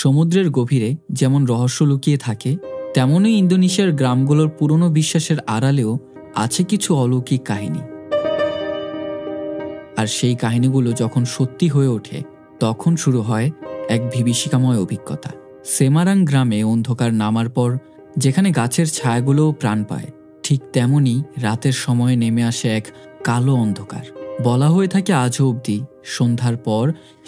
সমুদ্রের গভীরে যেমন রহস্য লুকিয়ে থাকে, তেমনই ইন্দোনেশিয়ার গ্রামগুলোর পুরনো বিশ্বাসের আড়ালেও আছে কিছু অলৌকিক কাহিনী। আর সেই কাহিনীগুলো যখন সত্যি হয়ে ওঠে, তখন শুরু হয় এক বিভীষিকাময় অভিজ্ঞতা। সেমারাং গ্রামে অন্ধকার নামার পর যেখানে গাছের ছায়াগুলোও প্রাণ পায়, ঠিক তেমনই রাতের সময়ে নেমে আসে এক কালো অন্ধকার। বলা হয়ে থাকে আজও অবধি সন্ধ্যার পর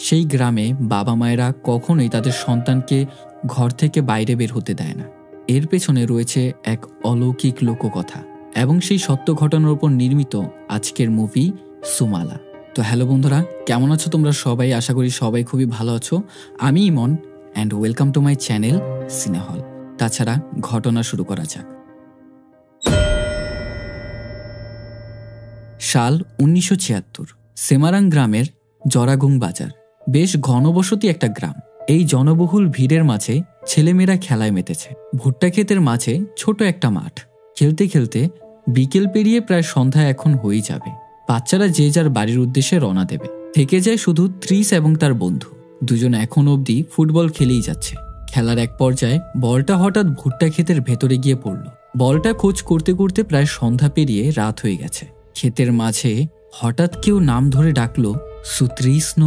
সেই গ্রামে বাবা মায়েরা কখনোই তাদের সন্তানকে ঘর থেকে বাইরে বের হতে দেয় না। এর পেছনে রয়েছে এক অলৌকিক লোককথা এবং সেই সত্য ঘটনার উপর নির্মিত আজকের মুভি সুমালা। তো হ্যালো বন্ধুরা, কেমন আছো তোমরা সবাই? আশা করি সবাই খুবই ভালো আছো। আমি Emon and welcome to my channel সিনেহল। তাছাড়া ঘটনা শুরু করা যাক। সাল 1976। সেমারাং গ্রামের জরাগুং বাজার বেশ ঘনবসতি একটা গ্রাম। এই জনবহুল ভিড়ের মাঝে ছেলেমেয়েরা খেলায় মেতেছে। ভুট্টা ক্ষেতের মাঝে ছোট একটা মাঠ। খেলতে খেলতে বিকেল পেরিয়ে প্রায় সন্ধ্যা এখন হয়েই যাবে। বাচ্চারা যে যার বাড়ির উদ্দেশ্যে রওনা দেবে। থেকে যায় শুধু ত্রিশ এবং তার বন্ধু দুজন এখন অবধি ফুটবল খেলেই যাচ্ছে। খেলার এক পর্যায়ে বলটা হঠাৎ ভুট্টা ক্ষেতের ভেতরে গিয়ে পড়ল। বলটা খোঁজ করতে করতে প্রায় সন্ধ্যা পেরিয়ে রাত হয়ে গেছে। ক্ষেতের মাঝে হঠাৎ কেউ নাম ধরে ডাকলো, সুত্রিষ্ণ,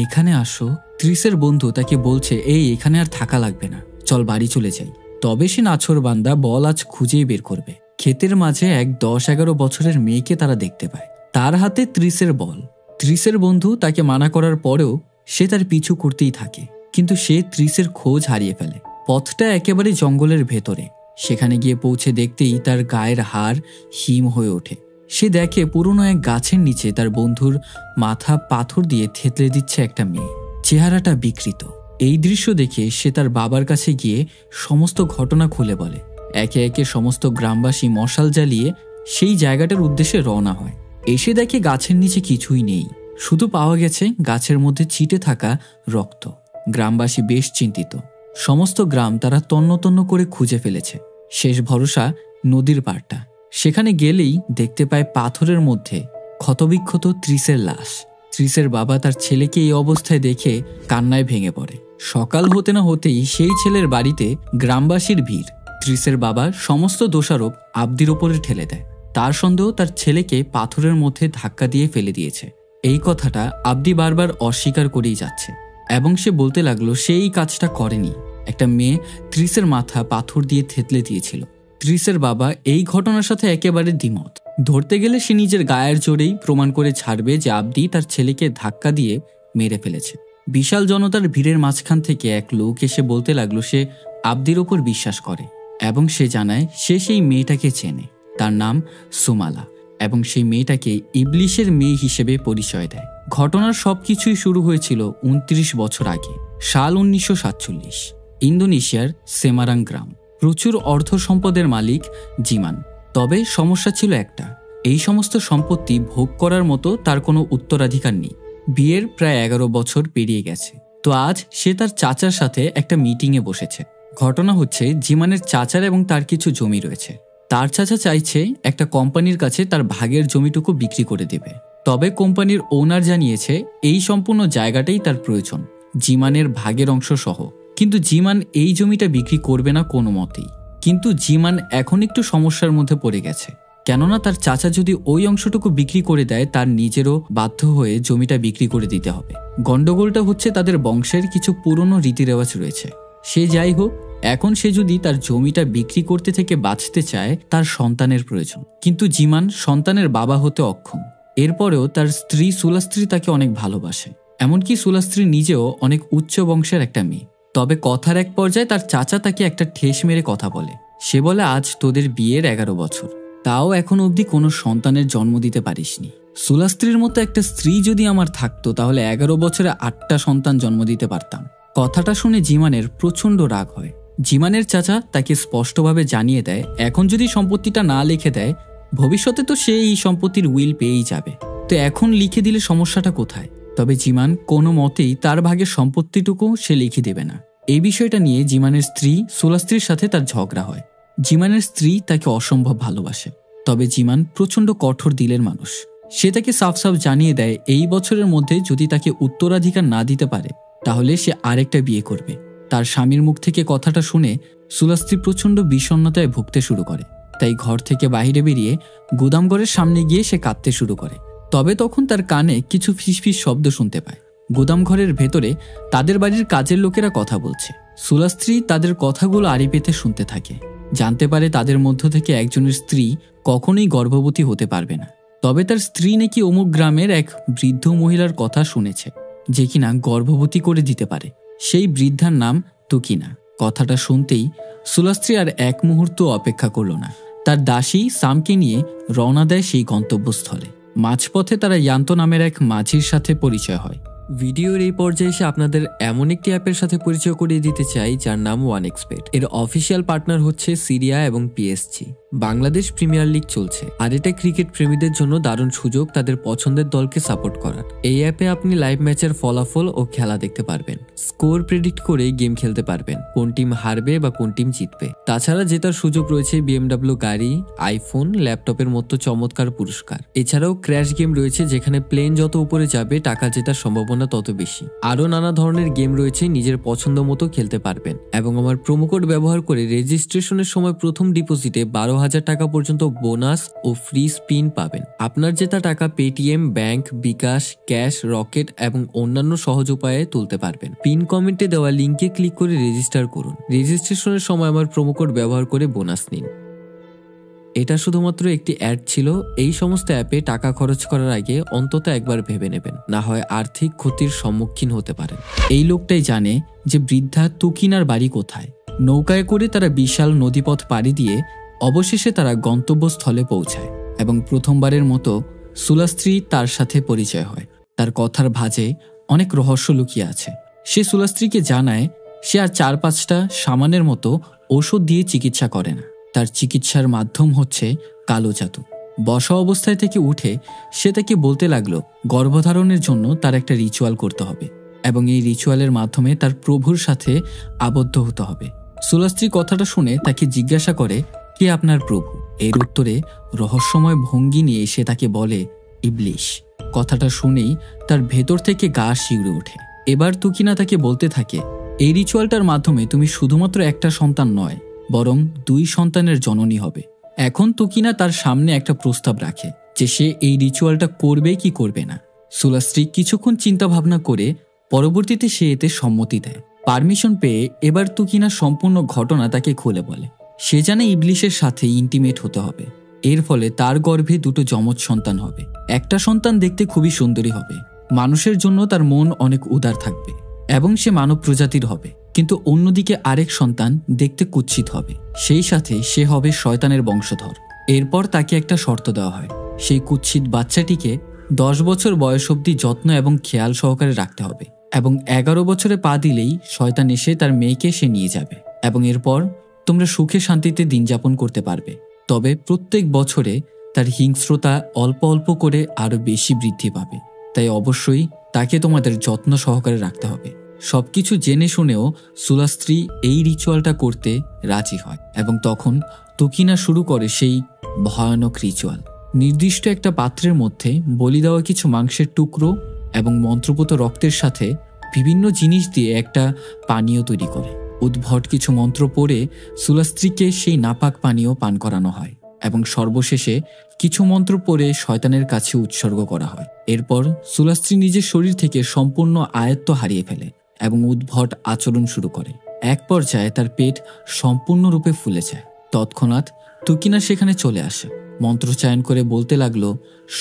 এখানে আসো। ত্রিশের বন্ধু তাকে বলছে, এখানে আর থাকা লাগবে না, চল বাড়ি চলে যাই। তবে সে নাছোড়বান্দা বল আজ খুঁজেই বের করবে। ক্ষেতের মাঝে এক 10-11 বছরের মেয়েকে তারা দেখতে পায়। তার হাতে ত্রিশের বল। ত্রিশের বন্ধু তাকে মানা করার পরেও সে তার পিছু করতেই থাকে, কিন্তু সে ত্রিশের খোঁজ হারিয়ে ফেলে। পথটা একেবারে জঙ্গলের ভেতরে। সেখানে গিয়ে পৌঁছে দেখতেই তার গায়ের হাড় হিম হয়ে ওঠে। সে দেখে পুরনো এক গাছের নিচে তার বন্ধুর মাথা পাথর দিয়ে থেতলে দিচ্ছে একটা মেয়ে, চেহারাটা বিকৃত। এই দৃশ্য দেখে সে তার বাবার কাছে গিয়ে সমস্ত ঘটনা খুলে বলে। একে একে সমস্ত গ্রামবাসী মশাল জ্বালিয়ে সেই জায়গাটার উদ্দেশ্যে রওনা হয়। এসে দেখে গাছের নিচে কিছুই নেই, শুধু পাওয়া গেছে গাছের মধ্যে ছিটে থাকা রক্ত। গ্রামবাসী বেশ চিন্তিত। সমস্ত গ্রাম তারা তন্ন তন্ন করে খুঁজে ফেলেছে। শেষ ভরসা নদীর পাড়টা। সেখানে গেলেই দেখতে পায় পাথরের মধ্যে ক্ষতবিক্ষত ত্রিশের লাশ। ত্রিশের বাবা তার ছেলেকে এই অবস্থায় দেখে কান্নায় ভেঙে পড়ে। সকাল হতে না হতেই সেই ছেলের বাড়িতে গ্রামবাসীর ভিড়। ত্রিশের বাবা সমস্ত দোষারোপ আবদির ওপরে ঠেলে দেয়। তার সন্দেহ তার ছেলেকে পাথরের মধ্যে ধাক্কা দিয়ে ফেলে দিয়েছে। এই কথাটা আবদি বারবার অস্বীকার করেই যাচ্ছে এবং সে বলতে লাগলো সে এই কাজটা করেনি। একটা মেয়ে ত্রিশের মাথা পাথর দিয়ে থেতলে দিয়েছিল। ত্রিশের বাবা এই ঘটনার সাথে একেবারে দ্বিমত। ধরতে গেলে সে নিজের গায়ের জোরেই প্রমাণ করে ছাড়বে যে আবদি তার ছেলেকে ধাক্কা দিয়ে মেরে ফেলেছে। বিশাল জনতার ভিড়ের মাঝখান থেকে এক লোক এসে বলতে লাগলো সে আবদির ওপর বিশ্বাস করে এবং সে জানায় সে সেই মেয়েটাকে চেনে। তার নাম সুমালা এবং সেই মেয়েটাকে ইবলিশের মেয়ে হিসেবে পরিচয় দেয়। ঘটনার সবকিছুই শুরু হয়েছিল 29 বছর আগে, সাল 1947। ইন্দোনেশিয়ার সেমারাং গ্রাম। প্রচুর অর্থ সম্পদের মালিক জিমান। তবে সমস্যা ছিল একটা, এই সমস্ত সম্পত্তি ভোগ করার মতো তার কোনো উত্তরাধিকার নেই। বিয়ের প্রায় 11 বছর পেরিয়ে গেছে। তো আজ সে তার চাচার সাথে একটা মিটিংয়ে বসেছে। ঘটনা হচ্ছে জিমানের চাচার এবং তার কিছু জমি রয়েছে। তার চাচা চাইছে একটা কোম্পানির কাছে তার ভাগের জমিটুকু বিক্রি করে দেবে। তবে কোম্পানির ওনার জানিয়েছে এই সম্পূর্ণ জায়গাটাই তার প্রয়োজন, জিমানের ভাগের অংশ সহ। কিন্তু জিমান এই জমিটা বিক্রি করবে না কোনো মতেই। কিন্তু জিমান এখন একটু সমস্যার মধ্যে পড়ে গেছে, কেননা তার চাচা যদি ওই অংশটুকু বিক্রি করে দেয় তার নিজেরও বাধ্য হয়ে জমিটা বিক্রি করে দিতে হবে। গন্ডগোলটা হচ্ছে তাদের বংশের কিছু পুরনো রীতিরেওয়াজ রয়েছে। সে যাই হোক, এখন সে যদি তার জমিটা বিক্রি করতে থেকে বাঁচতে চায় তার সন্তানের প্রয়োজন। কিন্তু জিমান সন্তানের বাবা হতে অক্ষম। এরপরেও তার স্ত্রী সুলাস্ত্রী তাকে অনেক ভালোবাসে। এমনকি সুলাস্ত্রী নিজেও অনেক উচ্চ বংশের একটা মেয়ে। তবে কথার এক পর্যায়ে তার চাচা তাকে একটা ঠেস মেরে কথা বলে। সে বলে আজ তোদের বিয়ের 11 বছর, তাও এখন অবধি কোনো সন্তানের জন্ম দিতে পারিসনি। সুলাস্ত্রীর মতো একটা স্ত্রী যদি আমার থাকতো তাহলে 11 বছরে 8টা সন্তান জন্ম দিতে পারতাম। কথাটা শুনে জিমানের প্রচণ্ড রাগ হয়। জিমানের চাচা তাকে স্পষ্টভাবে জানিয়ে দেয় এখন যদি সম্পত্তিটা না লিখে দেয় ভবিষ্যতে তো সে এই সম্পত্তির উইল পেয়েই যাবে। তো এখন লিখে দিলে সমস্যাটা কোথায়? তবে জিমান কোনো মতেই তার ভাগের সম্পত্তিটুকু সে লিখে দেবে না। এই বিষয়টা নিয়ে জিমানের স্ত্রী সুলাস্ত্রীর সাথে তার ঝগড়া হয়। জিমানের স্ত্রী তাকে অসম্ভব ভালোবাসে, তবে জিমান প্রচণ্ড কঠোর দিলের মানুষ। সে তাকে সাফ সাফ জানিয়ে দেয় এই বছরের মধ্যে যদি তাকে উত্তরাধিকার না দিতে পারে তাহলে সে আরেকটা বিয়ে করবে। তার স্বামীর মুখ থেকে কথাটা শুনে সুলাস্ত্রী প্রচণ্ড বিষণ্ণতায় ভুগতে শুরু করে। তাই ঘর থেকে বাইরে বেরিয়ে গুদামঘরের সামনে গিয়ে সে কাঁদতে শুরু করে। তবে তখন তার কানে কিছু ফিসফিস শব্দ শুনতে পায়। গুদামঘরের ভেতরে তাদের বাড়ির কাজের লোকেরা কথা বলছে। সুলাস্ত্রী তাদের কথাগুলো আড়ি পেতে শুনতে থাকে। জানতে পারে তাদের মধ্য থেকে একজনের স্ত্রী কখনোই গর্ভবতী হতে পারবে না। তবে তার স্ত্রী নাকি অমুক গ্রামের এক বৃদ্ধ মহিলার কথা শুনেছে, যে কিনা গর্ভবতী করে দিতে পারে। সেই বৃদ্ধার নাম তুকিনা। কথাটা শুনতেই সুলাস্ত্রী আর এক মুহূর্ত অপেক্ষা করল না। তার দাসী সামকে নিয়ে রওনা দেয় সেই গন্তব্যস্থলে। মাঝপথে তারা ইয়ান্ত নামের এক মাঝির সাথে পরিচয় হয়। ভিডিওর এই পর্যায়ে এসে আপনাদের এমন একটি অ্যাপের সাথে পরিচয় করিয়ে দিতে চাই যার নাম OneXBet। এর অফিসিয়াল পার্টনার হচ্ছে সিরিয়া এবং পিএসজি। বাংলাদেশ প্রিমিয়ার লিগ চলছে, আর এটা ক্রিকেট প্রেমীদের জন্য দারুণ সুযোগ তাদের পছন্দের দলকে সাপোর্ট করার। এই অ্যাপে আপনি লাইভ ম্যাচের ফলাফল ও খেলা দেখতে পারবেন, স্কোর প্রেডিক্ট করে গেম খেলতে পারবেন, কোন টিম হারবে বা কোন টিম জিতবে। তাছাড়া জেতার সুযোগ রয়েছে BMW গাড়ি, আইফোন, ল্যাপটপের মতো চমৎকার পুরস্কার। এছাড়াও ক্র্যাশ গেম রয়েছে, যেখানে প্লেন যত উপরে যাবে টাকা জেতার সম্ভাবনা তত বেশি। আরও নানা ধরনের গেম রয়েছে, নিজের পছন্দ মতো খেলতে পারবেন। এবং আমার প্রোমো কোড ব্যবহার করে রেজিস্ট্রেশনের সময় প্রথম ডিপোজিটে 12,000 টাকা পর্যন্ত বোনাস ও ফ্রি স্পিন পাবেন। আপনার জেতা টাকা পেটিএম, ব্যাংক, বিকাশ, ক্যাশ, রকেট এবং অন্যান্য সহজ উপায়ে তুলতে পারবেন। পিন কমেন্টে দেওয়া লিঙ্কে ক্লিক করে রেজিস্টার করুন। রেজিস্ট্রেশনের সময় আমার প্রোমো কোড ব্যবহার করে বোনাস নিন। এটা শুধুমাত্র একটি অ্যাড ছিল। এই সমস্ত অ্যাপে টাকা খরচ করার আগে অন্তত একবার ভেবে নেবেন, না হয় আর্থিক ক্ষতির সম্মুখীন হতে পারেন। এই লোকটাই জানে যে বৃদ্ধা তুকিনার বাড়ি কোথায়। নৌকায় করে তারা বিশাল নদীপথ পাড়ি দিয়ে অবশেষে তারা গন্তব্যস্থলে পৌঁছায় এবং প্রথমবারের মতো সুলাস্ত্রী তার সাথে পরিচয় হয়। তার কথার ভাঁজে অনেক রহস্য লুকিয়ে আছে। সে সুলাস্ত্রীকে জানায় সে আর 4-5টা সামানের মতো ওষুধ দিয়ে চিকিৎসা করে না। তার চিকিৎসার মাধ্যম হচ্ছে কালো জাদু। বসা অবস্থায় থেকে উঠে সে তাকে বলতে লাগলো গর্ভধারণের জন্য তার একটা রিচুয়াল করতে হবে এবং এই রিচুয়ালের মাধ্যমে তার প্রভুর সাথে আবদ্ধ হতে হবে। সুলাস্ত্রী কথাটা শুনে তাকে জিজ্ঞাসা করে, কে আপনার প্রভু? এর উত্তরে রহস্যময় ভঙ্গি নিয়ে সে তাকে বলে, ইবলিশ। কথাটা শুনেই তার ভেতর থেকে গা শিউরে ওঠে। এবার তুকিনা তাকে বলতে থাকে, এই রিচুয়ালটার মাধ্যমে তুমি শুধুমাত্র একটা সন্তান নয়, বরং 2 সন্তানের জননী হবে। এখন তুকিনা তার সামনে একটা প্রস্তাব রাখে যে সে এই রিচুয়ালটা করবে কি করবে না। সুলাস্ত্রী কিছুক্ষণ চিন্তা ভাবনা করে পরবর্তীতে সে এতে সম্মতি দেয়। পারমিশন পেয়ে এবার তুকিনা সম্পূর্ণ ঘটনা তাকে খুলে বলে। সে জানে ইবলিশের সাথে ইন্টিমেট হতে হবে। এর ফলে তার গর্ভে 2 যমজ সন্তান হবে। একটা সন্তান দেখতে খুবই সুন্দরী হবে, মানুষের জন্য তার মন অনেক উদার থাকবে এবং সে মানব প্রজাতির হবে। কিন্তু অন্যদিকে আরেক সন্তান দেখতে কুৎসিত হবে, সেই সাথে সে হবে শয়তানের বংশধর। এরপর তাকে একটা শর্ত দেওয়া হয়, সেই কুৎসিত বাচ্চাটিকে 10 বছর বয়স অবধি যত্ন এবং খেয়াল সহকারে রাখতে হবে এবং 11 বছরে পা দিলেই শয়তান এসে তার মেয়েকে সে নিয়ে যাবে এবং এরপর তোমরা সুখে শান্তিতে দিন যাপন করতে পারবে। তবে প্রত্যেক বছরে তার হিংস্রতা অল্প অল্প করে আরো বেশি বৃদ্ধি পাবে, তাই অবশ্যই তাকে তোমাদের যত্ন সহকারে রাখতে হবে। সবকিছু জেনে শুনেও সুলাস্ত্রী এই রিচুয়ালটা করতে রাজি হয় এবং তখন তুকিনা শুরু করে সেই ভয়ানক রিচুয়াল। নির্দিষ্ট একটা পাত্রের মধ্যে বলি দেওয়া কিছু মাংসের টুকরো এবং মন্ত্রপুত রক্তের সাথে বিভিন্ন জিনিস দিয়ে একটা পানীয় তৈরি করে। উদ্ভট কিছু মন্ত্র পড়ে সুলাস্ত্রীকে সেই নাপাক পানীয় পান করানো হয় এবং সর্বশেষে কিছু মন্ত্র পড়ে শয়তানের কাছে উৎসর্গ করা হয়। এরপর সুলাস্ত্রী নিজের শরীর থেকে সম্পূর্ণ আয়ত্ত হারিয়ে ফেলে এবং উদ্ভট আচরণ শুরু করে। এক পর্যায়ে তার পেট সম্পূর্ণরূপে ফুলে যায়। তৎক্ষণাৎ তুকিনা সেখানে চলে আসে, মন্ত্রোচ্চারণ করে বলতে লাগলো,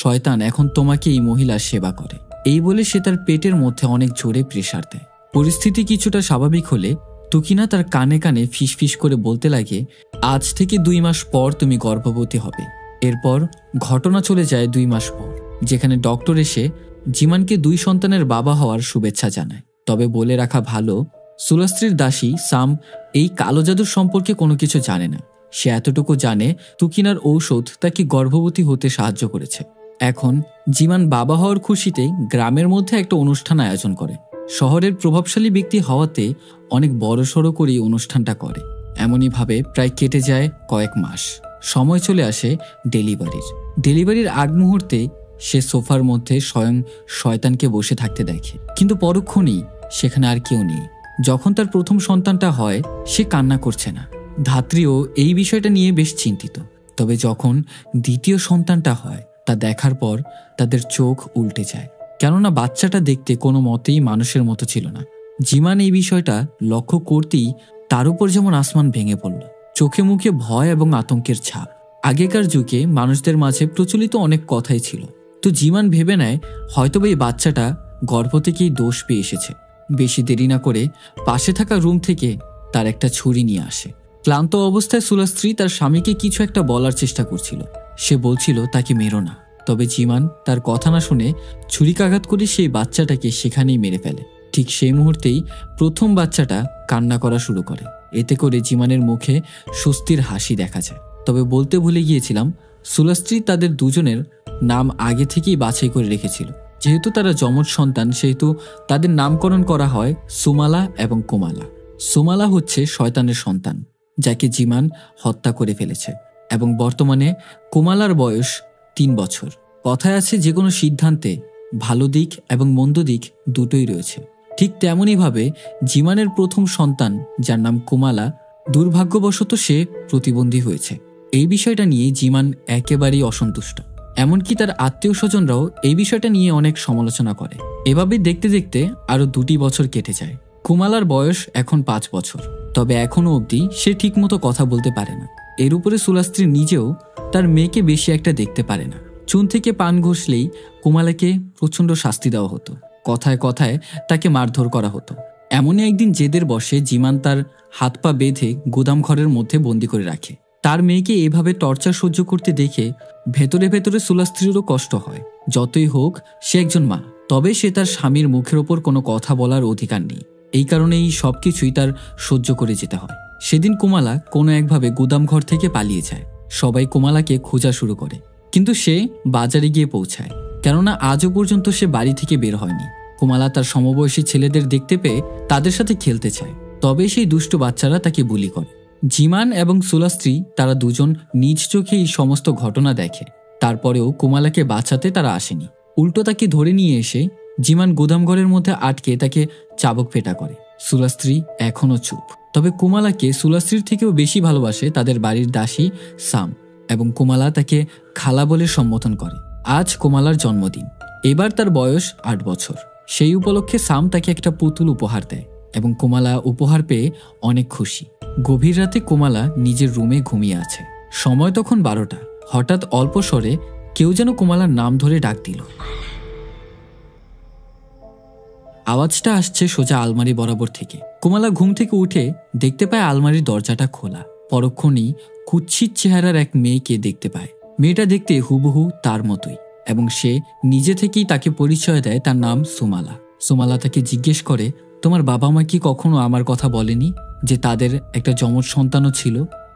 শয়তান এখন তোমাকে এই মহিলার সেবা করে। এই বলে সে তার পেটের মধ্যে অনেক জোরে প্রেসার দেয়। পরিস্থিতি কিছুটা স্বাভাবিক হলে তুকিনা তার কানে কানে ফিসফিস করে বলতে লাগে, আজ থেকে 2 মাস পর তুমি গর্ভবতী হবে। এরপর ঘটনা চলে যায় 2 মাস পর, যেখানে ডক্টর এসে জিমানকে 2 সন্তানের বাবা হওয়ার শুভেচ্ছা জানায়। তবে বলে রাখা ভালো, সুলাস্ত্রীর দাসী সাম এই কালো জাদুর সম্পর্কে কোনো কিছু জানে না। সে এতটুকু জানে তুকিনার ঔষধ তাকে গর্ভবতী হতে সাহায্য করেছে। এখন জিমান বাবা হওয়ার খুশিতে গ্রামের মধ্যে একটা অনুষ্ঠান আয়োজন করে। শহরের প্রভাবশালী ব্যক্তি হওয়াতে অনেক বড়সড় করে অনুষ্ঠানটা করে। এমনইভাবে প্রায় কেটে যায় কয়েক মাস। সময় চলে আসে ডেলিভারির আগ মুহূর্তে সে সোফার মধ্যে স্বয়ং শয়তানকে বসে থাকতে দেখে, কিন্তু পরক্ষণেই সেখানে আর কেউ নেই। যখন তার প্রথম সন্তানটা হয় সে কান্না করছে না। ধাত্রীও এই বিষয়টা নিয়ে বেশ চিন্তিত। তবে যখন দ্বিতীয় সন্তানটা হয় তা দেখার পর তাদের চোখ উল্টে যায়, কেননা বাচ্চাটা দেখতে কোনো মতেই মানুষের মতো ছিল না। জিমান এই বিষয়টা লক্ষ্য করতেই তার উপর যেমন আসমান ভেঙে পড়ল। চোখে মুখে ভয় এবং আতঙ্কের ছাপ। আগেকার যুগে মানুষদের মাঝে প্রচলিত অনেক কথাই ছিল। তো জিমান ভেবে নেয় হয়তোবা এই বাচ্চাটা গর্ভ থেকেই দোষ পেয়ে এসেছে। বেশি দেরি না করে পাশে থাকা রুম থেকে তার একটা ছুরি নিয়ে আসে। ক্লান্ত অবস্থায় সুলাস্ত্রী তার স্বামীকে কিছু একটা বলার চেষ্টা করছিল। সে বলছিল তাকে মেরো না। তবে জিমান তার কথা না শুনে ছুরিকাঘাত করে সেই বাচ্চাটাকে সেখানেই মেরে ফেলে। ঠিক সেই মুহূর্তেই প্রথম বাচ্চাটা কান্না করা শুরু করে। এতে করে জিমানের মুখে স্বস্তির হাসি দেখা যায়। তবে বলতে ভুলে গিয়েছিলাম, সুলাস্ত্রী তাদের দুজনের নাম আগে থেকেই বাছাই করে রেখেছিল। যেহেতু তারা যমজ সন্তান সেহেতু তাদের নামকরণ করা হয় সুমালা এবং কোমালা। সুমালা হচ্ছে শয়তানের সন্তান যাকে জিমান হত্যা করে ফেলেছে, এবং বর্তমানে কোমালার বয়স 3 বছর। কথায় আছে যে কোনো সিদ্ধান্তে ভালো দিক এবং মন্দ দিক দুটোই রয়েছে। ঠিক তেমনইভাবে জিমানের প্রথম সন্তান যার নাম কোমালা, দুর্ভাগ্যবশত সে প্রতিবন্ধী হয়েছে। এই বিষয়টা নিয়ে জিমান একেবারেই অসন্তুষ্ট। এমনকি তার আত্মীয় স্বজনরাও এই বিষয়টা নিয়ে অনেক সমালোচনা করে। এভাবে দেখতে দেখতে আরো 2 বছর কেটে যায়। কোমালার বয়স এখন 5 বছর। তবে এখনো অবধি সে ঠিকমতো কথা বলতে পারে না। এর উপরে সুলাস্ত্রী নিজেও তার মেয়েকে বেশি একটা দেখতে পারে না। চুন থেকে পান ঘষলেই কোমালাকে প্রচণ্ড শাস্তি দেওয়া হতো। কথায় কথায় তাকে মারধর করা হতো। এমনই একদিন জেদের বসে জিমান তার হাত পা বেঁধে গুদাম ঘরের মধ্যে বন্দি করে রাখে। তার মেয়েকে এভাবে টর্চার সহ্য করতে দেখে ভেতরে ভেতরে সুলাস্ত্রীরও কষ্ট হয়। যতই হোক সে একজন মা, তবে সে তার স্বামীর মুখের ওপর কোনো কথা বলার অধিকার নেই। এই কারণেই সবকিছুই তার সহ্য করে যেতে হয়। সেদিন কোমালা কোনো একভাবে গুদাম ঘর থেকে পালিয়ে যায়। সবাই কোমালাকে খোঁজা শুরু করে, কিন্তু সে বাজারে গিয়ে পৌঁছায়, কেননা আজও পর্যন্ত সে বাড়ি থেকে বের হয়নি। কোমালা তার সমবয়সী ছেলেদের দেখতে পেয়ে তাদের সাথে খেলতে চায়, তবে সেই দুষ্ট বাচ্চারা তাকে বুলি করে। জিমান এবং সুলাস্ত্রী তারা দুজন নিজ চোখে এই সমস্ত ঘটনা দেখে। তারপরেও কোমালাকে বাঁচাতে তারা আসেনি, উল্টো তাকে ধরে নিয়ে এসে জিমান গুদামঘরের মধ্যে আটকে তাকে চাবক পেটা করে। সুলাস্ত্রী এখনো চুপ। তবে কোমালাকে সুলাস্ত্রীর থেকেও বেশি ভালোবাসে তাদের বাড়ির দাসী সাম, এবং কোমালা তাকে খালা বলে সম্বোধন করে। আজ কোমালার জন্মদিন। এবার তার বয়স 8 বছর। সেই উপলক্ষে সাম তাকে একটা পুতুল উপহার দেয় এবং কোমালা উপহার পেয়ে অনেক খুশি। গভীর রাতে কোমালা নিজের রুমে ঘুমিয়ে আছে। সময় তখন 12টা। হঠাৎ অল্প স্বরে কেউ যেন কোমালার নাম ধরে ডাক দিল। আওয়াজটা আসছে সোজা আলমারি বরাবর থেকে। কোমালা ঘুম থেকে উঠে দেখতে পায় আলমারির দরজাটা খোলা। পরক্ষণেই কুৎসিত চেহারার এক মেয়েকে দেখতে পায়। মেয়েটা দেখতে হুবহু তার মতোই, এবং সে নিজে থেকেই তাকে পরিচয় দেয় তার নাম সুমালা। সুমালা তাকে জিজ্ঞেস করে, তোমার বাবা মা কি কখনো আমার কথা বলেনি যে তাদের একটা যমজ সন্তানও ছিল?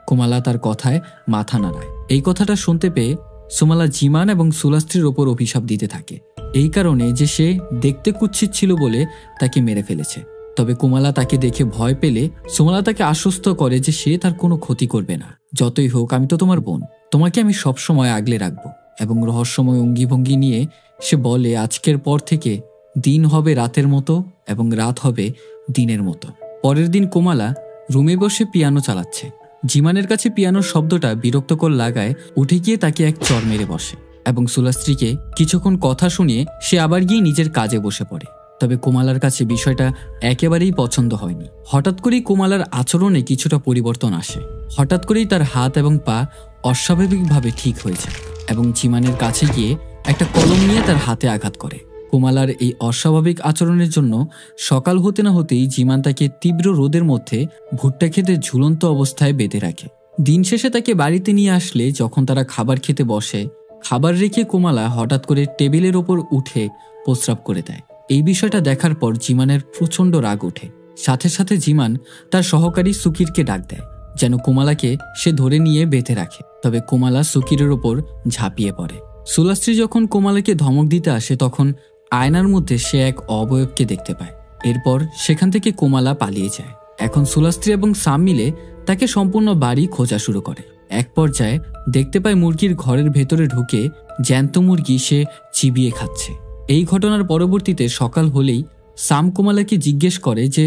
কোমালা তার কথায় মাথা নাড়ায়। এই কথাটা শুনতে পেয়ে সুমালা জিমান এবং সুলাস্ত্রীর ওপর অভিশাপ দিতে থাকে, এই কারণে যে সে দেখতে কুৎসিত ছিল বলে তাকে মেরে ফেলেছে। তবে কোমালা তাকে দেখে ভয় পেলে সুমালা তাকে আশ্বস্ত করে যে সে তার কোনো ক্ষতি করবে না। যতই হোক আমি তো তোমার বোন, তোমাকে আমি সবসময় আগলে রাখবো। এবং রহস্যময় অঙ্গিভঙ্গি নিয়ে সে বলে, আজকের পর থেকে দিন হবে রাতের মতো এবং রাত হবে দিনের মতো। পরের দিন কোমালা রুমে বসে পিয়ানো চালাচ্ছে। জিমানের কাছে পিয়ানোর শব্দটা বিরক্তকর লাগায় উঠে গিয়ে তাকে এক চড় মেরে বসে, এবং সুলাস্ত্রীকে কিছুক্ষণ কথা শুনিয়ে সে আবার গিয়ে নিজের কাজে বসে পড়ে। তবে কোমালার কাছে বিষয়টা একেবারেই পছন্দ হয়নি। হঠাৎ করেই কোমালার আচরণে কিছুটা পরিবর্তন আসে। হঠাৎ করেই তার হাত এবং পা অস্বাভাবিকভাবে ঠিক হয়ে যায়, এবং জিমানের কাছে গিয়ে একটা কলম নিয়ে তার হাতে আঘাত করে। কোমালার এই অস্বাভাবিক আচরণের জন্য সকাল হতে না হতেই জিমান তাকে তীব্র রোদের মধ্যে ভুট্টা খেতে ঝুলন্ত অবস্থায় বেঁধে রাখে। দিন শেষে তাকে বাড়িতে নিয়ে আসলে যখন তারা খাবার খেতে বসে, খাবার রেখে কোমালা হঠাৎ করে টেবিলের ওপর উঠে প্রস্রাব করে দেয়। এই বিষয়টা দেখার পর জিমানের প্রচণ্ড রাগ ওঠে। সাথে সাথে জিমান তার সহকারী সুকিরকে ডাক দেয় যেন কোমালাকে সে ধরে নিয়ে বেঁধে রাখে। তবে কোমালা সুকিরের ওপর ঝাঁপিয়ে পড়ে। সুলাস্ত্রী যখন কোমালাকে ধমক দিতে আসে তখন আয়নার মধ্যে সে এক অবয়বকে দেখতে পায়। এরপর সেখান থেকে কোমালা পালিয়ে যায়। এখন সুলাস্ত্রী এবং সাম মিলে তাকে সম্পূর্ণ বাড়ি খোঁজা শুরু করে। এক পর্যায়ে দেখতে পায় মুরগির ঘরের ভেতরে ঢুকে জ্যান্ত মুরগি সে চিবিয়ে খাচ্ছে। এই ঘটনার পরবর্তীতে সকাল হলেই সাম কোমালাকে জিজ্ঞেস করে যে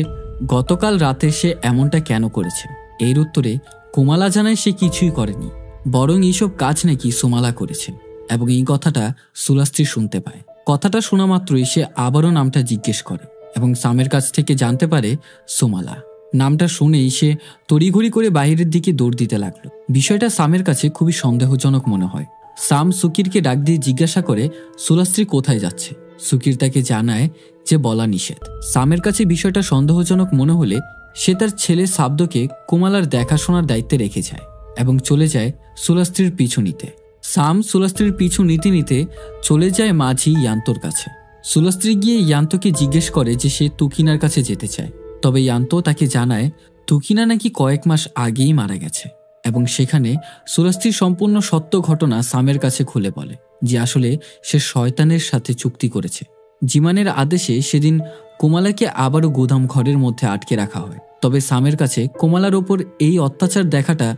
গতকাল রাতে সে এমনটা কেন করেছে। এর উত্তরে কোমালা জানায় সে কিছুই করেনি, বরং এইসব কাজ নাকি সোমালা করেছে এবং এই কথাটা সুলাস্ত্রী শুনতে পায়। কথাটা শোনা মাত্রই সে আবারও নামটা জিজ্ঞেস করে এবং সামের কাছ থেকে জানতে পারে সোমালা। নামটা শুনেই সে তড়িঘড়ি করে বাইরের দিকে দৌড় দিতে লাগলো। বিষয়টা সামের কাছে খুবই সন্দেহজনক মনে হয়। সাম সুকিরকে ডাক দিয়ে জিজ্ঞাসা করে সুলাস্ত্রী কোথায় যাচ্ছে। সুকির তাকে জানায় যে বলা নিষেধ। সামের কাছে বিষয়টা সন্দেহজনক মনে হলে সে তার ছেলে সাবদকে কোমালার দেখাশোনার দায়িত্বে রেখে যায় এবং চলে যায় সুলাস্ত্রীর পিছু নিতে। সাম সুলাস্ত্রীর পিছু নিতে নিতে চলে যায় মাঝি ইয়ান্তর কাছে। সুলাস্ত্রী গিয়ে ইয়ান্তকে জিজ্ঞেস করে যে সে তুকিনার কাছে যেতে চায়, তবে ইয়ান্ত তাকে জানায় তুকিনা নাকি কয়েক মাস আগেই মারা গেছে এবং সেখানে সুলাস্ত্রীর সম্পূর্ণ সত্য ঘটনা সামের কাছে খুলে বলে যে আসলে সে শয়তানের সাথে চুক্তি করেছে। জিমানের আদেশে সেদিন কোমালাকে আবারও গুদাম ঘরের মধ্যে আটকে রাখা হয়। তবে সামের কাছে কোমালার ওপর এই অত্যাচার দেখাটা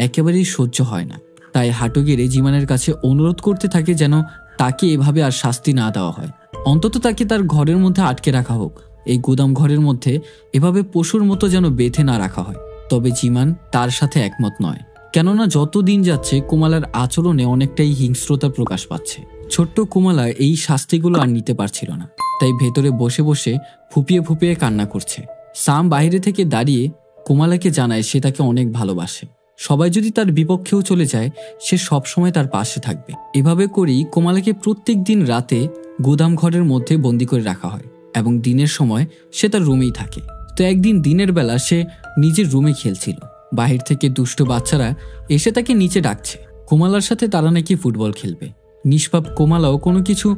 একেবারেই সহ্য হয় না, তাই হাঁটু গেড়ে জিমানের কাছে অনুরোধ করতে থাকে যেন তাকে এভাবে আর শাস্তি না দেওয়া হয়, অন্তত তাকে তার ঘরের মধ্যে আটকে রাখা হোক, এই গুদাম ঘরের মধ্যে এভাবে পশুর মতো যেন বেঁধে না রাখা হয়। তবে জিমান তার সাথে একমত নয়, কেননা যত দিন যাচ্ছে কোমালার আচরণে অনেকটাই হিংস্রতা প্রকাশ পাচ্ছে। ছোট্ট কোমালা এই শাস্তিগুলো আর নিতে পারছিল না, তাই ভেতরে বসে বসে ফুপিয়ে ফুপিয়ে কান্না করছে। সাম বাইরে থেকে দাঁড়িয়ে কোমালাকে জানায় সে তাকে অনেক ভালোবাসে, সবাই যদি তার বিপক্ষেও চলে যায় সে সবসময় তার পাশে থাকবে। এভাবে করেই কোমালাকে প্রত্যেক দিন রাতে গুদাম ঘরের মধ্যে বন্দি করে রাখা হয় এবং দিনের সময় সে তার রুমেই থাকে। তো একদিন দিনের বেলা সে নিজের রুমে খেলছিল, বাহির থেকে দুষ্ট বাচ্চারা এসে তাকে নিচে ডাকছে। কোমালার সাথে তারা নাকি ফুটবল খেলবে। নিষ্পাপ কোমালাও কোনো কিছু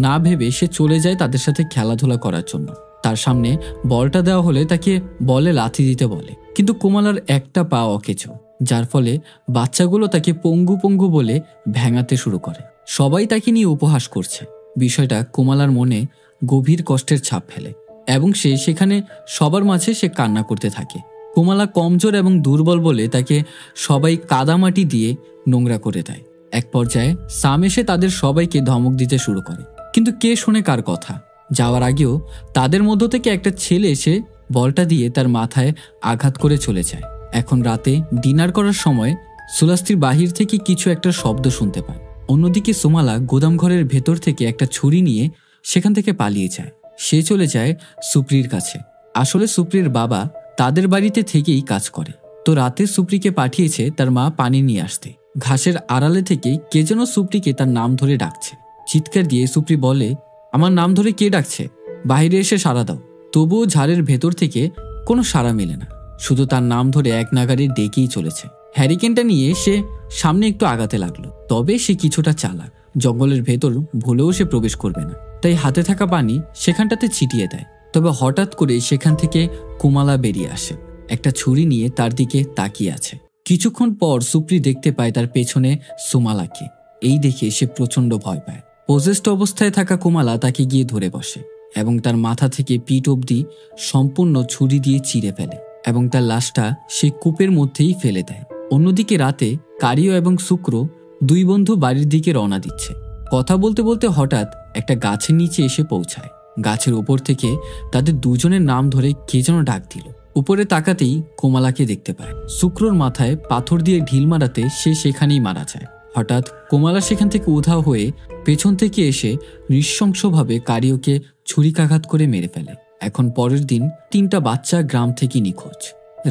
না ভেবে সে চলে যায় তাদের সাথে খেলাধুলা করার জন্য। তার সামনে বলটা দেওয়া হলে তাকে বলে লাথি দিতে বলে, কিন্তু কোমালার একটা পা অকেচো, যার ফলে বাচ্চাগুলো তাকে পঙ্গু পঙ্গু বলে ভেঙাতে শুরু করে। সবাই তাকে নিয়ে উপহাস করছে। বিষয়টা কোমালার মনে গভীর কষ্টের ছাপ ফেলে এবং সে সেখানে সবার মাঝে সে কান্না করতে থাকে। কোমালা কমজোর এবং দুর্বল বলে তাকে সবাই কাদামাটি দিয়ে নোংরা করে দেয়। এক পর্যায়ে সাম এসে তাদের সবাইকে ধমক দিতে শুরু করে, কিন্তু কে শোনে কার কথা। যাওয়ার আগেও তাদের মধ্য থেকে একটা ছেলে এসে বলটা দিয়ে তার মাথায় আঘাত করে চলে যায়। এখন রাতে ডিনার করার সময় সুলাস্ত্রী বাহির থেকে কিছু একটা শব্দ শুনতে পায়। অন্যদিকে সোমালা গোদাম ঘরের ভেতর থেকে একটা ছুরি নিয়ে সেখান থেকে পালিয়ে যায়। সে চলে যায় সুপ্রির কাছে। আসলে সুপ্রির বাবা তাদের বাড়িতে থেকেই কাজ করে, তো রাতে সুপ্রিকে পাঠিয়েছে তার মা পানি নিয়ে আসতে। ঘাসের আড়ালে থেকে কে যেন সুপ্রিকে তার নাম ধরে ডাকছে। চিৎকার দিয়ে সুপ্রি বলে, আমার নাম ধরে কে ডাকছে, বাইরে এসে সাড়া দাও। তবুও ঝাড়ের ভেতর থেকে কোনো সাড়া মেলে না, শুধু তার নাম ধরে এক নাগাড়ে ডেকেই চলেছে। হ্যারিকেনটা নিয়ে সে সামনে একটু আগাতে লাগলো, তবে সে কিছুটা চালাক, জঙ্গলের ভেতর ভুলেও সে প্রবেশ করবে না, তাই হাতে থাকা পানি সেখানটাতে ছিটিয়ে দেয়। তবে হঠাৎ করে সেখান থেকে কোমালা বেরিয়ে আসে, একটা ছুরি নিয়ে তার দিকে তাকিয়ে আছে। কিছুক্ষণ পর সুপ্রি দেখতে পায় তার পেছনে সোমালাকে। এই দেখে সে প্রচন্ড ভয় পায়। পজেস্ট অবস্থায় থাকা কোমালা তাকে গিয়ে ধরে বসে এবং তার মাথা থেকে পিঠ অবধি সম্পূর্ণ ছুরি দিয়ে চিরে ফেলে এবং তার লাশটা সে কূপের মধ্যেই ফেলে দেয়। অন্যদিকে রাতে কারিও এবং শুক্র দুই বন্ধু বাড়ির দিকে রওনা দিচ্ছে। কথা বলতে বলতে হঠাৎ একটা গাছের নিচে এসে পৌঁছায়। গাছের উপর থেকে তাদের দুজনের নাম ধরে কে যেন ডাক দিল। উপরে তাকাতেই কোমালাকে দেখতে পায়। শুক্রর মাথায় পাথর দিয়ে ঢিল মারাতে সে সেখানেই মারা যায়। হঠাৎ কোমালা সেখান থেকে উধাও হয়ে পেছন থেকে এসে নৃশংসভাবে কারিওকে ছুরিকাঘাত করে মেরে ফেলে। এখন পরের দিন 3টা বাচ্চা গ্রাম থেকে নিখোঁজ।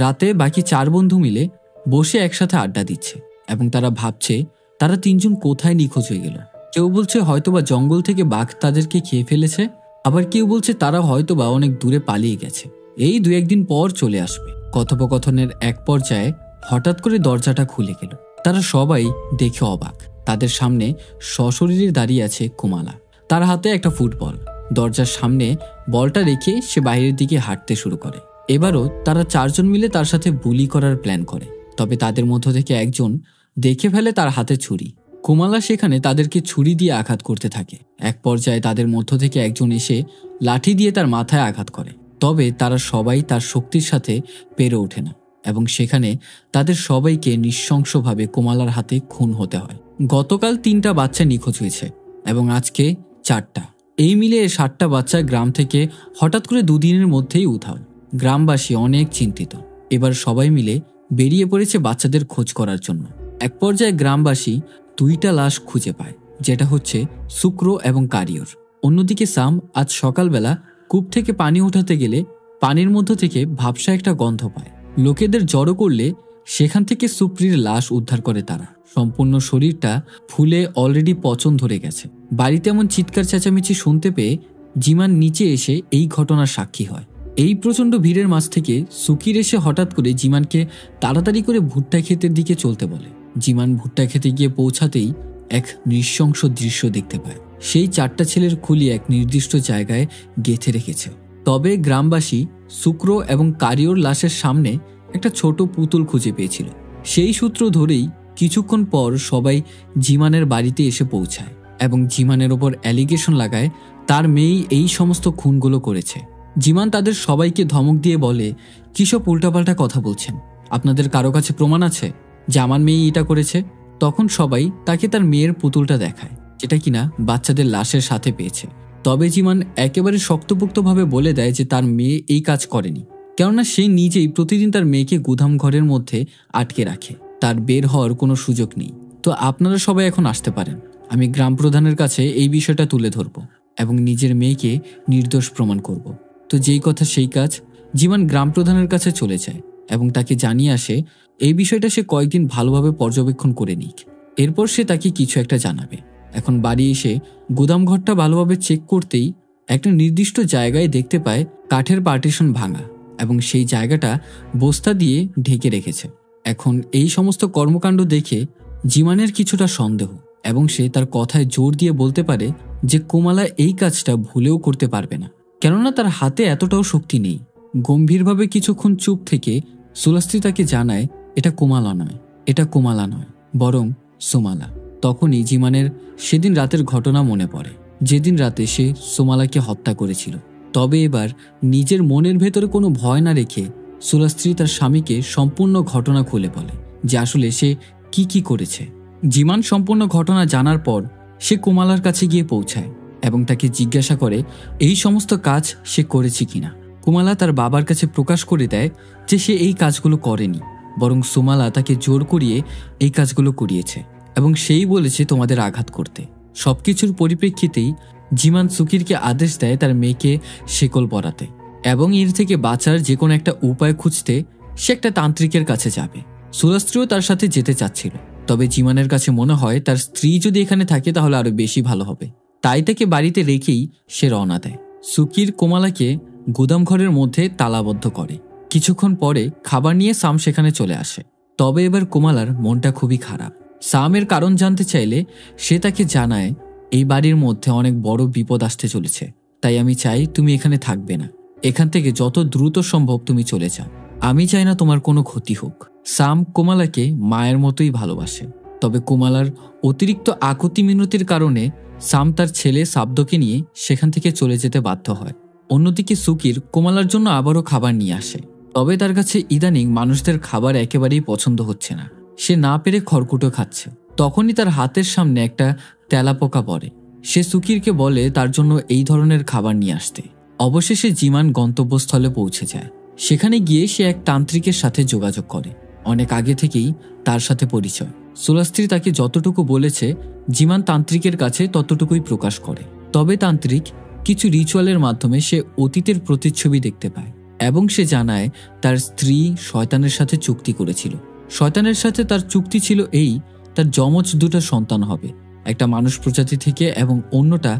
রাতে বাকি 4 বন্ধু মিলে বসে একসাথে আড্ডা দিচ্ছে এবং তারা ভাবছে তারা 3জন কোথায় নিখোঁজ হয়ে গেল। কেউ বলছে হয়তোবা জঙ্গল থেকে বাঘ তাদেরকে খেয়ে ফেলেছে, আবার কেউ বলছে তারা হয়তোবা অনেক দূরে পালিয়ে গেছে, এই 2-1 দিন পর চলে আসবে। কথোপকথনের এক পর্যায়ে হঠাৎ করে দরজাটা খুলে গেল। তারা সবাই দেখে অবাক। তাদের সামনে সশরীরে দাঁড়িয়ে আছে কোমালা, তার হাতে একটা ফুটবল। দরজার সামনে বলটা রেখে সে বাইরের দিকে হাঁটতে শুরু করে। এবারও তারা 4 জন মিলে তার সাথে বুলি করার প্ল্যান করে, তবে তাদের মধ্য থেকে একজন দেখে ফেলে তার হাতে ছুরি। কোমালা সেখানে তাদেরকে ছুরি দিয়ে আঘাত করতে থাকে। এক পর্যায়ে তাদের মধ্য থেকে একজন এসে লাঠি দিয়ে তার মাথায় আঘাত করে, তবে তারা সবাই তার শক্তির সাথে পেরে ওঠে না এবং সেখানে তাদের সবাইকে নৃশংসভাবে কোমালার হাতে খুন হতে হয়। গতকাল 3টা বাচ্চা নিখোঁজ হয়েছে এবং আজকে 4টা। এই মিলে 7টা বাচ্চা গ্রাম থেকে হঠাৎ করে দুদিনের মধ্যেই উধাও। গ্রামবাসী অনেক চিন্তিত। এবার সবাই মিলে বেরিয়ে পড়েছে বাচ্চাদের খোঁজ করার জন্য। এক পর্যায়ে গ্রামবাসী 2টা লাশ খুঁজে পায়, যেটা হচ্ছে শুক্র এবং কারিয়র। অন্যদিকে সাম আজ সকালবেলা কূপ থেকে পানি উঠাতে গেলে পানির মধ্য থেকে ভাবসা একটা গন্ধ পায়। লোকেদের জড়ো করলে সেখান থেকে সুপ্রির লাশ উদ্ধার করে তারা। সম্পূর্ণ শরীরটা ফুলে অলরেডি পচন ধরে গেছে। বাড়িতে এমন চিৎকার চেঁচামেচি শুনতে পেয়ে জিমান নিচে এসে এই ঘটনার সাক্ষী হয়। এই প্রচণ্ড ভিড়ের মাঝ থেকে সুকির এসে হঠাৎ করে জিমানকে তাড়াতাড়ি করে ভুট্টা ক্ষেতের দিকে চলতে বলে। জিমান ভুট্টা খেতে গিয়ে পৌঁছাতেই এক নৃশংস দৃশ্য দেখতে পায়। সেই 4টা ছেলের খুলি এক নির্দিষ্ট জায়গায় গেঁথে রেখেছে। তবে গ্রামবাসী শুক্র এবং কারিয়র লাশের সামনে একটা ছোট পুতুল খুঁজে পেয়েছিল। সেই সূত্র ধরেই কিছুক্ষণ পর সবাই জিমানের বাড়িতে এসে পৌঁছায় এবং জিমানের ওপর অ্যালিগেশন লাগায় তার মেয়েই এই সমস্ত খুনগুলো করেছে। জিমান তাদের সবাইকে ধমক দিয়ে বলে, কিসব উল্টাপাল্টা কথা বলছেন? আপনাদের কারো কাছে প্রমাণ আছে যে আমার মেয়ে এটা করেছে? তখন সবাই তাকে তার মেয়ের পুতুলটা দেখায়, যেটা কিনা বাচ্চাদের লাশের সাথে পেয়েছে। তবে জিমান একেবারে শক্তপোক্তভাবে বলে দেয় যে তার মেয়ে এই কাজ করেনি, কেননা সে নিজেই প্রতিদিন তার মেয়েকে গুদাম ঘরের মধ্যে আটকে রাখে। তার বের হওয়ার কোনো সুযোগ নেই। তো আপনারা সবাই এখন আসতে পারেন। আমি গ্রাম প্রধানের কাছে এই বিষয়টা তুলে ধরব এবং নিজের মেয়েকে নির্দোষ প্রমাণ করব। তো যেই কথা সেই কাজ, জিমান গ্রাম প্রধানের কাছে চলে যায় এবং তাকে জানিয়ে আসে এই বিষয়টা সে কয়েকদিন ভালোভাবে পর্যবেক্ষণ করে নিক, এরপর সে তাকে কিছু একটা জানাবে। এখন বাড়ি এসে গুদাম ঘরটা ভালোভাবে চেক করতেই একটা নির্দিষ্ট জায়গায় দেখতে পায় কাঠের পার্টিশন ভাঙা এবং সেই জায়গাটা বস্তা দিয়ে ঢেকে রেখেছে। এখন এই সমস্ত কর্মকাণ্ড দেখে জিমানের কিছুটা সন্দেহ এবং সে তার কথায় জোর দিয়ে বলতে পারে যে কোমালা এই কাজটা ভুলেও করতে পারবে না, কেননা তার হাতে এতটাও শক্তি নেই। গম্ভীরভাবে কিছুক্ষণ চুপ থেকে সুলাস্ত্রী তাকে জানায় এটা কোমালা নয় বরং সোমালা। তখনই জিমানের সেদিন রাতের ঘটনা মনে পড়ে, যেদিন রাতে সে সোমালাকে হত্যা করেছিল। তবে এবার নিজের মনের ভেতরে কোনো ভয় না রেখে সুলাস্ত্রী তার স্বামীকে সম্পূর্ণ ঘটনা খুলে বলে যে আসলে সে কি করেছে। জিমান সম্পূর্ণ ঘটনা জানার পর সে কোমালার কাছে গিয়ে পৌঁছায় এবং তাকে জিজ্ঞাসা করে এই সমস্ত কাজ সে করেছে কিনা। কোমালা তার বাবার কাছে প্রকাশ করে দেয় যে সে এই কাজগুলো করেনি, বরং সোমালা তাকে জোর করিয়ে এই কাজগুলো করিয়েছে এবং সেই বলেছে তোমাদের আঘাত করতে। সবকিছুর পরিপ্রেক্ষিতেই জিমান সুকিরকে আদেশ দেয় তার মেয়েকে শেকল পরাতে এবং এর থেকে বাঁচার যে কোনো একটা উপায় খুঁজতে সে একটা তান্ত্রিকের কাছে যাবে। সুলাস্ত্রীও তার সাথে যেতে চাচ্ছিল, তবে জিমানের কাছে মনে হয় তার স্ত্রী যদি এখানে থাকে তাহলে আরো বেশি ভালো হবে, তাই তাকে বাড়িতে রেখেই সে রওনা দেয়। সুকির কোমালাকে গুদাম ঘরের মধ্যে তালাবদ্ধ করে। কিছুক্ষণ পরে খাবার নিয়ে সাম সেখানে চলে আসে। তবে এবার কোমালার মনটা খুবই খারাপ। সামের কারণ জানতে চাইলে সে তাকে জানায় এই বাড়ির মধ্যে অনেক বড় বিপদ আসতে চলেছে, তাই আমি চাই তুমি এখানে থাকবে না, এখান থেকে যত দ্রুত সম্ভব তুমি চলে যাও। আমি চাই না তোমার কোনো ক্ষতি হোক। সাম কোমালাকে মায়ের মতোই ভালোবাসে, তবে কোমালার অতিরিক্ত আকুতি মিনতির কারণে সাম তার ছেলে সাবদকে নিয়ে সেখান থেকে চলে যেতে বাধ্য হয়। অন্যদিকে সুকির কোমালার জন্য আবারও খাবার নিয়ে আসে, তবে তার কাছে ইদানিং মানুষদের খাবার একেবারেই পছন্দ হচ্ছে না। সে না পেরে খড়কুটো খাচ্ছে। তখনই তার হাতের সামনে একটা তেলাপোকা পড়ে। সে সুকিরকে বলে তার জন্য এই ধরনের খাবার নিয়ে আসতে। অবশেষে জিমান গন্তব্যস্থলে পৌঁছে যায়। সেখানে গিয়ে সে এক তান্ত্রিকের সাথে যোগাযোগ করে। অনেক আগে থেকেই তার সাথে পরিচয়। সুলাস্ত্রী তাকে যতটুকু বলেছে জিমান তান্ত্রিকের কাছে ততটুকুই প্রকাশ করে। তবে তান্ত্রিক কিছু রিচুয়ালের মাধ্যমে সে অতীতের প্রতিচ্ছবি দেখতে পায় এবং সে জানায় তার স্ত্রী শয়তানের সাথে চুক্তি করেছিল। শয়তানের সাথে তার চুক্তি ছিল এই, তার যমজ 2টা সন্তান হবে, একটা মানুষ প্রজাতি থেকে এবং অন্যটা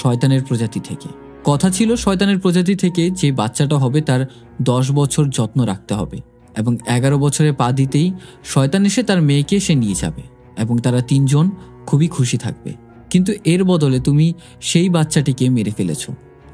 শয়তানের প্রজাতি থেকে। কথা ছিল শয়তানের প্রজাতি থেকে যে বাচ্চাটা হবে তার 10 বছর যত্ন রাখতে হবে এবং 11 বছরে পা দিতেই শয়তান এসে তার মেয়েকে সে নিয়ে যাবে এবং তারা 3 জন খুবই খুশি থাকবে। কিন্তু এর বদলে তুমি সেই বাচ্চাটিকে মেরে ফেলেছ,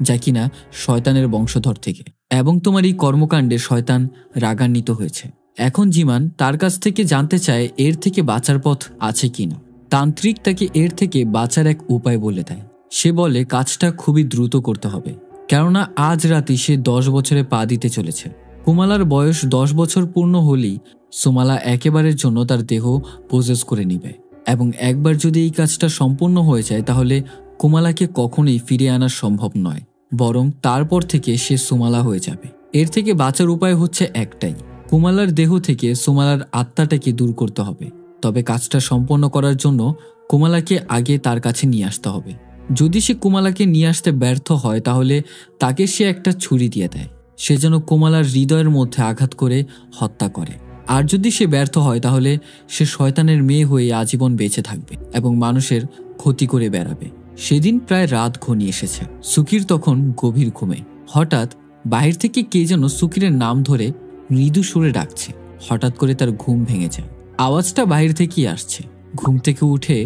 যা কিনা শয়তানের বংশধর থেকে, এবং তোমার এই কর্মকাণ্ডে শয়তান রাগান্বিত হয়েছে। এখন জিমান তার কাছ থেকে জানতে চায় এর থেকে বাঁচার পথ আছে কিনা। তান্ত্রিক তাকে এর থেকে বাঁচার এক উপায় বলে দেয়। সে বলে কাজটা খুবই দ্রুত করতে হবে, কেননা আজ রাতে সে 10 বছরে পা দিতে চলেছে। কোমালার বয়স 10 বছর পূর্ণ হলেই সোমালা একেবারের জন্য তার দেহ পোজেস করে নিবে এবং একবার যদি এই কাজটা সম্পূর্ণ হয়ে যায় তাহলে কোমালাকে কখনোই ফিরে আনা সম্ভব নয়, বরং তারপর থেকে সে সুমালা হয়ে যাবে। এর থেকে বাঁচার উপায় হচ্ছে একটাই, কোমালার দেহ থেকে সুমালার আত্মাটাকে দূর করতে হবে। তবে কাজটা সম্পন্ন করার জন্য কোমালাকে আগে তার কাছে নিয়ে আসতে হবে। যদি সে কোমালাকে নিয়ে আসতে ব্যর্থ হয় তাহলে তাকে সে একটা ছুরি দিয়ে দেয়, সে যেন কোমালার হৃদয়ের মধ্যে আঘাত করে হত্যা করে। আর যদি সে ব্যর্থ হয় তাহলে সে শয়তানের মেয়ে হয়ে আজীবন বেঁচে থাকবে এবং মানুষের ক্ষতি করে বেড়াবে। সেদিন প্রায় রাত ঘনিয়ে এসেছে। সুকির তখন গভীর ঘুমে। হঠাৎ বাহির থেকে কে যেন সুকিরের নাম ধরে মৃদু সুরে ডাকছে। হঠাৎ করে তার ঘুম ভেঙে যায়। আওয়াজটা বাহির থেকেই আসছে। ঘুম থেকে উঠে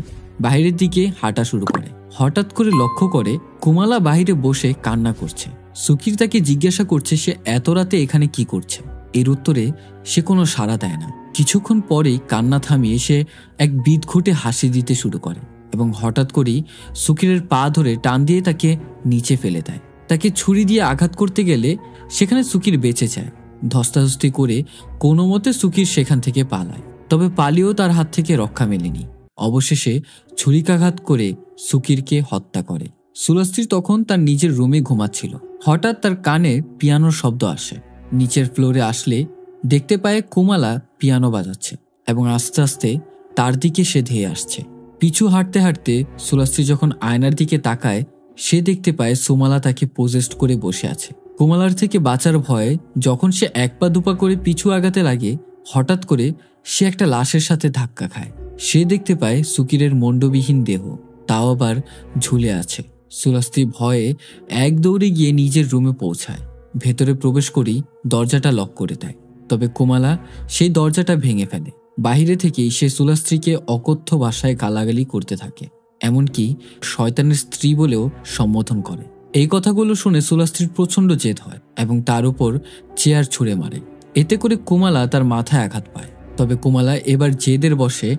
বাইরের দিকে হাঁটা শুরু করে। হঠাৎ করে লক্ষ্য করে কোমালা বাহিরে বসে কান্না করছে। সুকির তাকে জিজ্ঞাসা করছে সে এত রাতে এখানে কি করছে। এর উত্তরে সে কোনো সাড়া দেয় না। কিছুক্ষণ পরেই কান্না থামিয়ে সে এক বিদঘুটে হাসি দিতে শুরু করে এবং হঠাৎ করেই সুকিরের পা ধরে টান দিয়ে তাকে নিচে ফেলে দেয়। তাকে ছুরি দিয়ে আঘাত করতে গেলে সেখানে সুকির বেঁচে যায়। ধস্তাধস্তি করে কোনো মতে সুকির সেখান থেকে পালায়, তবে পালিয়েও তার হাত থেকে রক্ষা মেলেনি। অবশেষে ছুরিকাঘাত করে সুকিরকে হত্যা করে। সুলাস্ত্রী তখন তার নিজের রুমে ঘুমাচ্ছিল। হঠাৎ তার কানে পিয়ানোর শব্দ আসে। নিচের ফ্লোরে আসলে দেখতে পায় কোমালা পিয়ানো বাজাচ্ছে এবং আস্তে আস্তে তার দিকে সে ধেয়ে আসছে। পিছু হাঁটতে হাঁটতে সুলাস্ত্রী যখন আয়নার দিকে তাকায় সে দেখতে পায় সুমালা তাকে পোজেস্ট করে বসে আছে। কোমালার থেকে বাঁচার ভয়ে যখন সে এক পা দুপা করে পিছু আগাতে লাগে হঠাৎ করে সে একটা লাশের সাথে ধাক্কা খায়। সে দেখতে পায় সুকিরের মণ্ডবিহীন দেহ, তাও আবার ঝুলে আছে। সুলাস্ত্রী ভয়ে এক দৌড়ে গিয়ে নিজের রুমে পৌঁছায়। ভেতরে প্রবেশ করেই দরজাটা লক করে দেয়, তবে কোমালা সেই দরজাটা ভেঙে ফেলে। বাহিরে থেকেই সে সুলাস্ত্রীকে অকথ্য ভাষায় গালাগালি করতে থাকে, এমনকি শয়তানের স্ত্রী বলেও সম্বোধন করে। এই কথাগুলো শুনে সুলাস্ত্রীর প্রচণ্ড জেদ হয় এবং তার উপর চেয়ার ছুঁড়ে মারে। এতে করে কোমালা তার মাথায় আঘাত পায়, তবে কোমালা এবার জেদের বশে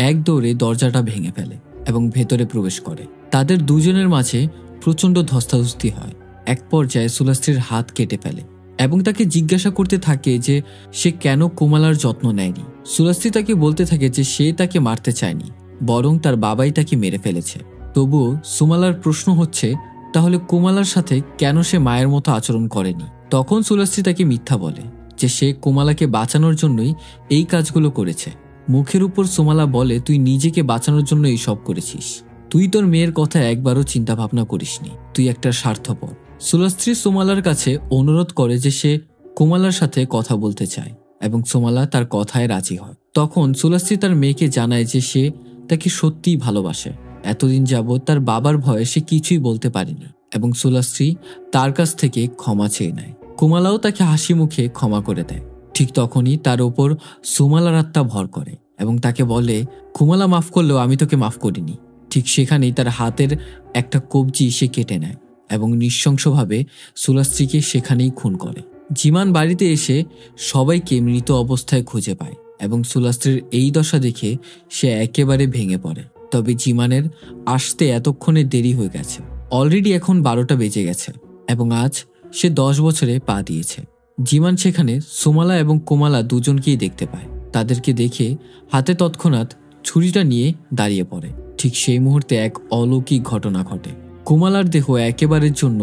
এক দৌড়ে দরজাটা ভেঙে ফেলে এবং ভেতরে প্রবেশ করে। তাদের দুজনের মাঝে প্রচণ্ড ধস্তাধস্তি হয়। এক পর্যায়ে সুলাস্ত্রীর হাত কেটে ফেলে এবং তাকে জিজ্ঞাসা করতে থাকে যে সে কেন কোমালার যত্ন নেয়নি। সুলাস্ত্রী তাকে বলতে থাকে যে সে তাকে মারতে চায়নি, বরং তার বাবাই তাকে মেরে ফেলেছে। তবুও সুমালার প্রশ্ন হচ্ছে তাহলে কোমালার সাথে কেন সে মায়ের মতো আচরণ করেনি। তখন সুলাস্ত্রী তাকে মিথ্যা বলে যে সে কোমালাকে বাঁচানোর জন্যই এই কাজগুলো করেছে। মুখের উপর সুমালা বলে তুই নিজেকে বাঁচানোর জন্য এই সব করেছিস, তুই তোর মেয়ের কথা একবারও চিন্তা ভাবনা করিসনি, তুই একটা স্বার্থপর। সুলাস্ত্রী সুমালার কাছে অনুরোধ করে যে সে কোমালার সাথে কথা বলতে চায় এবং সুমালা তার কথায় রাজি হয়। তখন সুলাস্ত্রী তার মেয়েকে জানায় যে সে তাকে সত্যিই ভালোবাসে। এতদিন যাবৎ তার বাবার ভয়ে সে কিছুই বলতে পারেনি এবং সুলাস্ত্রী তার কাছ থেকে ক্ষমা চেয়ে নেয়। কোমালাও তাকে হাসি মুখে ক্ষমা করে দেয়। ঠিক তখনই তার ওপর সুমালার আত্মা ভর করে এবং তাকে বলে কোমালা মাফ করলেও আমি তোকে মাফ করিনি। ঠিক সেখানেই তার হাতের একটা কবজি সে কেটে নেয় এবং নৃশংসভাবে সুলাস্ত্রীকে সেখানেই খুন করে। জিমান বাড়িতে এসে সবাইকে মৃত অবস্থায় খুঁজে পায় এবং সুলাস্ত্রীর এই দশা দেখে সে একেবারে ভেঙে পড়ে। তবে জিমানের আসতে এতক্ষণে দেরি হয়ে গেছে। অলরেডি এখন 12টা বেজে গেছে এবং আজ সে 10 বছরে পা দিয়েছে। জিমান সেখানে সুমালা এবং কোমালা দুজনকেই দেখতে পায়। তাদেরকে দেখে হাতে তৎক্ষণাৎ ছুরিটা নিয়ে দাঁড়িয়ে পড়ে। ঠিক সেই মুহূর্তে এক অলৌকিক ঘটনা ঘটে। কোমালার দেহ একেবারের জন্য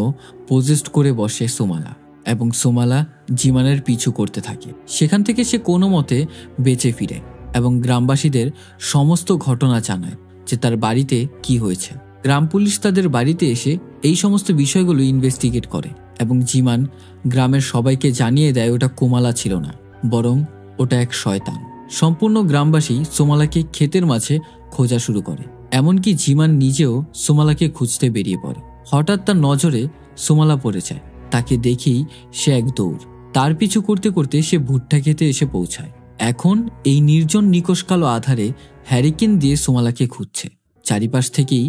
পোজেস্ট করে বসে সুমালা এবং সুমালা জিমানের পিছু করতে থাকে। সেখান থেকে সে কোনো মতে বেঁচে ফিরে এবং গ্রামবাসীদের সমস্ত ঘটনা জানায় যে তার বাড়িতে কি হয়েছে। গ্রাম পুলিশ তাদের বাড়িতে এসে এই সমস্ত বিষয়গুলো ইনভেস্টিগেট করে এবং জিমান গ্রামের সবাইকে জানিয়ে দেয় ওটা কোমালা ছিল না, বরং ওটা এক শয়তান। সম্পূর্ণ গ্রামবাসী সোমালাকে ক্ষেতের মাঝে খোঁজা শুরু করে, এমনকি জিমান নিজেও সোমালাকে খুঁজতে বেরিয়ে পড়ে। হঠাৎ তার নজরে সোমালা পড়ে যায়। তাকে দেখেই সে এক দৌড়। তার পিছু করতে করতে সে ভুট্টা খেতে এসে পৌঁছায়। এখন এই নির্জন নিকষ কালো আধারে হ্যারিকেন দিয়ে সোমালাকে খুঁজছে। চারিপাশ থেকেই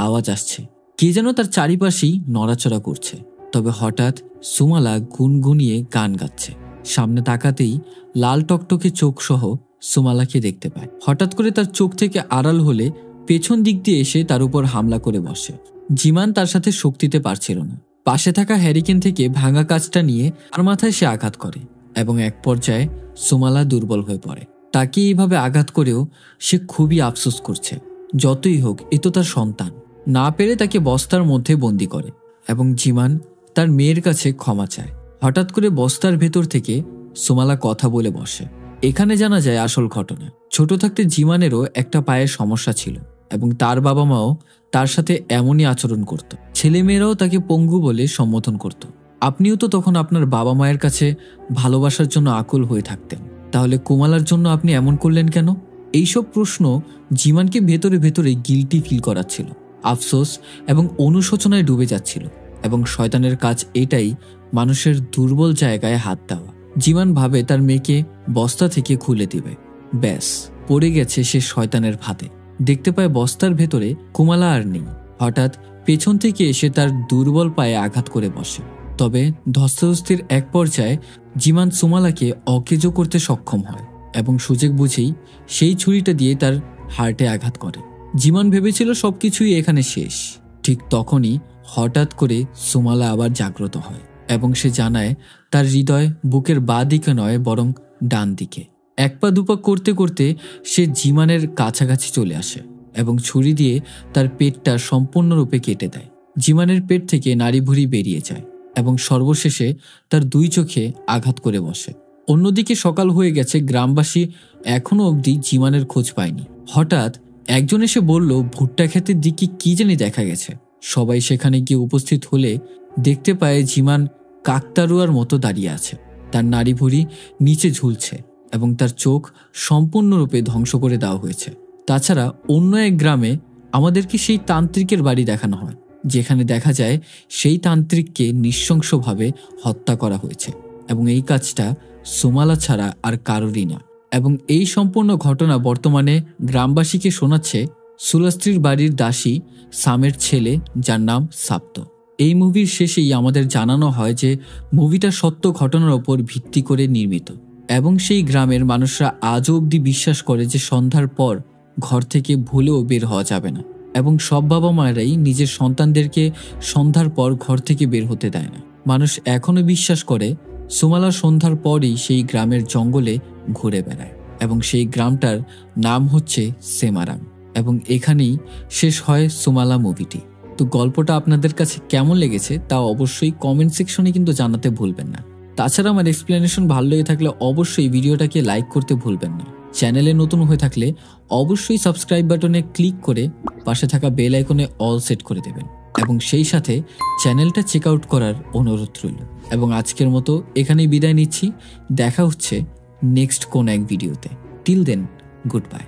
আওয়াজ আসছে, কে যেন তার চারিপাশেই নড়াচড়া করছে। তবে হঠাৎ সোমালা গুনগুনিয়ে গান গাচ্ছে। সামনে তাকাতেই লাল টকটকে চোখ সহ সোমালাকে দেখতে পায়। হঠাৎ করে তার চোখ থেকে আড়াল হলে পেছন দিক দিয়ে এসে তার উপর হামলা করে বসে। জিমান তার সাথে শক্তিতে পারছিল না। পাশে থাকা হ্যারিকেন থেকে ভাঙা কাজটা নিয়ে তার মাথায় সে আঘাত করে এবং এক পর্যায়ে সোমালা দুর্বল হয়ে পড়ে। তাকে এইভাবে আঘাত করেও সে খুবই আফসোস করছে। যতই হোক এ তো তার সন্তান, না পেরে তাকে বস্তার মধ্যে বন্দি করে এবং জিমান তার মেয়ের কাছে ক্ষমা চায়। হঠাৎ করে বস্তার ভেতর থেকে সুমালা কথা বলে বসে। এখানে জানা যায় আসল ঘটনা। ছোট থাকতে জিমানেরও একটা পায়ের সমস্যা ছিল এবং তার বাবা মাও তার সাথে এমনই আচরণ করত। ছেলেমেয়েরাও তাকে পঙ্গু বলে সম্বোধন করত। আপনিও তো তখন আপনার বাবা মায়ের কাছে ভালোবাসার জন্য আকুল হয়ে থাকতেন, তাহলে কুমালার জন্য আপনি এমন করলেন কেন? এইসব প্রশ্ন জিমানকে ভেতরে ভেতরে গিল্টি ফিল করাচ্ছিল, আফসোস এবং অনুশোচনায় ডুবে যাচ্ছিল। এবং শয়তানের কাজ এটাই, মানুষের দুর্বল জায়গায় হাত দেওয়া। জিমান ভাবে তার মেয়েকে বস্তা থেকে খুলে দিবে, ব্যাস পড়ে গেছে সে শয়তানের ফাঁদে। দেখতে পায় বস্তার ভেতরে কুমালা আর নেই। হঠাৎ পেছন থেকে এসে তার দুর্বল পায়ে আঘাত করে বসে। তবে ধস্তাধস্তির এক পর্যায়ে জিমান সুমালাকে অকেজো করতে সক্ষম হয় এবং সুযোগ বুঝেই সেই ছুরিটা দিয়ে তার হার্টে আঘাত করে। জিমান ভেবেছিল সবকিছুই এখানে শেষ। ঠিক তখনই হঠাৎ করে সুমালা আবার জাগ্রত হয় এবং সে জানায় তার হৃদয় বুকের বাঁ দিকে নয় বরং ডান দিকে। এক পা দুপা করতে করতে সে জিমানের কাছাকাছি চলে আসে এবং ছুরি দিয়ে তার পেটটা সম্পূর্ণরূপে কেটে দেয়। জিমানের পেট থেকে নাড়িভুড়ি বেরিয়ে যায় এবং সর্বশেষে তার দুই চোখে আঘাত করে বসে। অন্যদিকে সকাল হয়ে গেছে, গ্রামবাসী এখনো অবধি জিমানের খোঁজ পায়নি। হঠাৎ একজন এসে বলল ভুট্টা ক্ষেতের দিকে কি জানি দেখা গেছে। সবাই সেখানে গিয়ে উপস্থিত হলে দেখতে পায় জিমান কাকতারুয়ার মতো দাঁড়িয়ে আছে। তার নাড়িভুড়ি নিচে ঝুলছে এবং তার চোখ সম্পূর্ণরূপে ধ্বংস করে দেওয়া হয়েছে। তাছাড়া অন্য এক গ্রামে আমাদেরকে সেই তান্ত্রিকের বাড়ি দেখানো হয়, যেখানে দেখা যায় সেই তান্ত্রিককে নৃশংসভাবে হত্যা করা হয়েছে এবং এই কাজটা সুমালা ছাড়া আর কারোরই না। এবং এই সম্পূর্ণ ঘটনা বর্তমানে গ্রামবাসীকে শোনাচ্ছে সুলাস্ত্রীর বাড়ির দাসী সামের ছেলে, যার নাম সাপ্ত। এই মুভির শেষেই আমাদের জানানো হয় যে মুভিটা সত্য ঘটনার ওপর ভিত্তি করে নির্মিত এবং সেই গ্রামের মানুষরা আজও অবধি বিশ্বাস করে যে সন্ধ্যার পর ঘর থেকে ভুলেও বের হওয়া যাবে না এবং সব বাবা মায়েরাই নিজের সন্তানদেরকে সন্ধ্যার পর ঘর থেকে বের হতে দেয় না। মানুষ এখনো বিশ্বাস করে সুমালা সন্ধ্যার পরই সেই গ্রামের জঙ্গলে ঘুরে বেড়ায় এবং সেই গ্রামটার নাম হচ্ছে সেমারাং। এবং এখানেই শেষ হয় সুমালা মুভিটি। তো গল্পটা আপনাদের কাছে কেমন লেগেছে তা অবশ্যই কমেন্ট সেকশনে কিন্তু জানাতে ভুলবেন না। তাছাড়া আমার এক্সপ্লেনেশন ভালো লেগে থাকলে অবশ্যই ভিডিওটাকে লাইক করতে ভুলবেন না। চ্যানেলে নতুন হয়ে থাকলে অবশ্যই সাবস্ক্রাইব বাটনে ক্লিক করে পাশে থাকা বেল আইকনে অল সেট করে দেবেন এবং সেই সাথে চ্যানেলটা চেক আউট করার অনুরোধ রইল। এবং আজকের মতো এখানেই বিদায় নিচ্ছি। দেখা হচ্ছে নেক্সট কোন এক ভিডিওতে। Till then, good by.